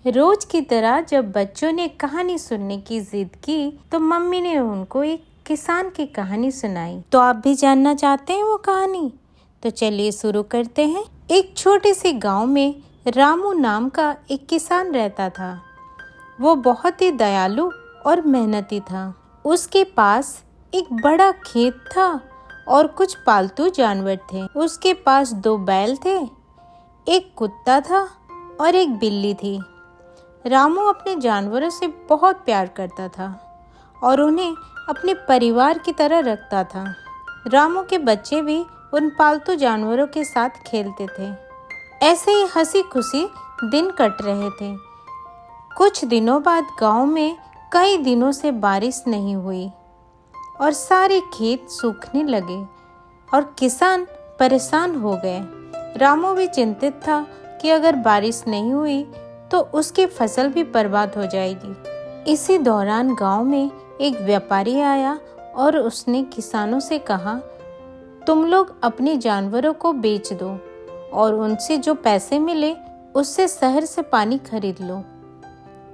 रोज की तरह जब बच्चों ने कहानी सुनने की जिद की तो मम्मी ने उनको एक किसान की कहानी सुनाई। तो आप भी जानना चाहते हैं वो कहानी? तो चलिए शुरू करते हैं। एक छोटे से गांव में रामू नाम का एक किसान रहता था। वो बहुत ही दयालु और मेहनती था। उसके पास एक बड़ा खेत था और कुछ पालतू जानवर थे। उसके पास 2 बैल थे, एक कुत्ता था और एक बिल्ली थी। रामू अपने जानवरों से बहुत प्यार करता था और उन्हें अपने परिवार की तरह रखता था। रामू के बच्चे भी उन पालतू जानवरों के साथ खेलते थे। ऐसे ही हंसी खुशी दिन कट रहे थे। कुछ दिनों बाद गांव में कई दिनों से बारिश नहीं हुई और सारे खेत सूखने लगे और किसान परेशान हो गए। रामू भी चिंतित था कि अगर बारिश नहीं हुई तो उसकी फसल भी बर्बाद हो जाएगी। इसी दौरान गांव में एक व्यापारी आया और उसने किसानों से कहा, तुम लोग अपने जानवरों को बेच दो और उनसे जो पैसे मिले उससे शहर से पानी खरीद लो।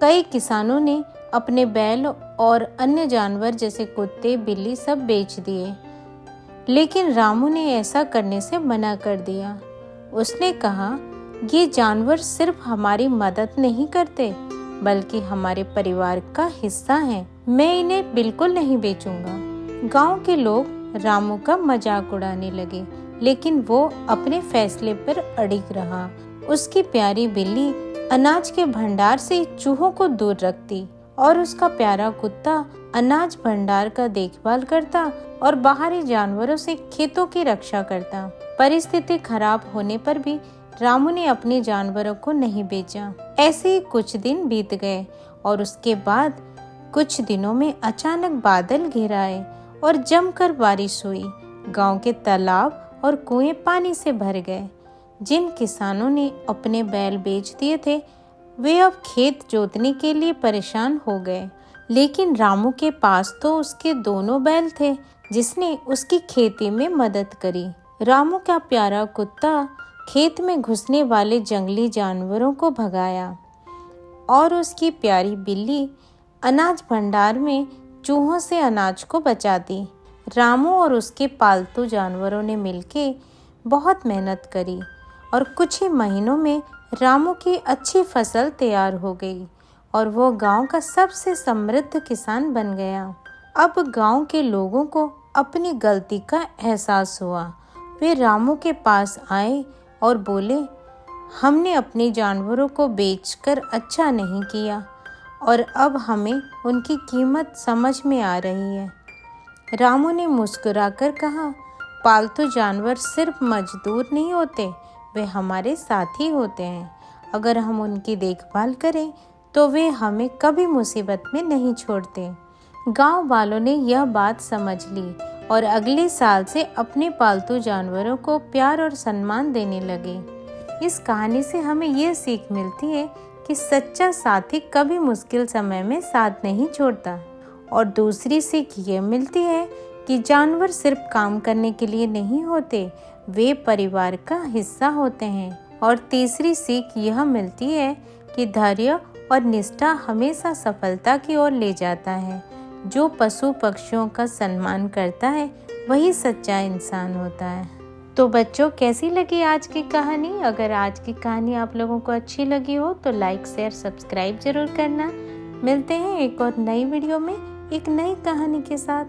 कई किसानों ने अपने बैल और अन्य जानवर जैसे कुत्ते, बिल्ली सब बेच दिए, लेकिन रामू ने ऐसा करने से मना कर दिया। उसने कहा, ये जानवर सिर्फ हमारी मदद नहीं करते बल्कि हमारे परिवार का हिस्सा हैं। मैं इन्हें बिल्कुल नहीं बेचूंगा। गांव के लोग रामू का मजाक उड़ाने लगे, लेकिन वो अपने फैसले पर अड़िग रहा। उसकी प्यारी बिल्ली अनाज के भंडार से चूहों को दूर रखती और उसका प्यारा कुत्ता अनाज भंडार का देखभाल करता और बाहरी जानवरों से खेतों की रक्षा करता। परिस्थिति खराब होने पर भी रामू ने अपने जानवरों को नहीं बेचा। ऐसे ही कुछ दिन बीत गए और उसके बाद कुछ दिनों में अचानक बादल घिर आए और जमकर बारिश हुई। गांव के तालाब और कुएं पानी से भर गए। जिन किसानों ने अपने बैल बेच दिए थे वे अब खेत जोतने के लिए परेशान हो गए, लेकिन रामू के पास तो उसके दोनों बैल थे जिसने उसकी खेती में मदद करी। रामू का प्यारा कुत्ता खेत में घुसने वाले जंगली जानवरों को भगाया और उसकी प्यारी बिल्ली अनाज भंडार में चूहों से अनाज को बचाती। रामू और उसके पालतू जानवरों ने मिलकर बहुत मेहनत करी और कुछ ही महीनों में रामू की अच्छी फसल तैयार हो गई और वो गांव का सबसे समृद्ध किसान बन गया। अब गांव के लोगों को अपनी गलती का एहसास हुआ। वे रामू के पास आए और बोले, हमने अपने जानवरों को बेचकर अच्छा नहीं किया और अब हमें उनकी कीमत समझ में आ रही है। रामू ने मुस्कुराकर कहा, पालतू जानवर सिर्फ मजदूर नहीं होते, वे हमारे साथी होते हैं। अगर हम उनकी देखभाल करें तो वे हमें कभी मुसीबत में नहीं छोड़ते। गांव वालों ने यह बात समझ ली और अगले साल से अपने पालतू जानवरों को प्यार और सम्मान देने लगे। इस कहानी से हमें यह सीख मिलती है कि सच्चा साथी कभी मुश्किल समय में साथ नहीं छोड़ता। और दूसरी सीख ये मिलती है कि जानवर सिर्फ काम करने के लिए नहीं होते, वे परिवार का हिस्सा होते हैं। और तीसरी सीख यह मिलती है कि धैर्य और निष्ठा हमेशा सफलता की ओर ले जाता है। जो पशु पक्षियों का सम्मान करता है वही सच्चा इंसान होता है। तो बच्चों, कैसी लगी आज की कहानी? अगर आज की कहानी आप लोगों को अच्छी लगी हो तो लाइक, शेयर, सब्सक्राइब जरूर करना। मिलते हैं एक और नई वीडियो में एक नई कहानी के साथ।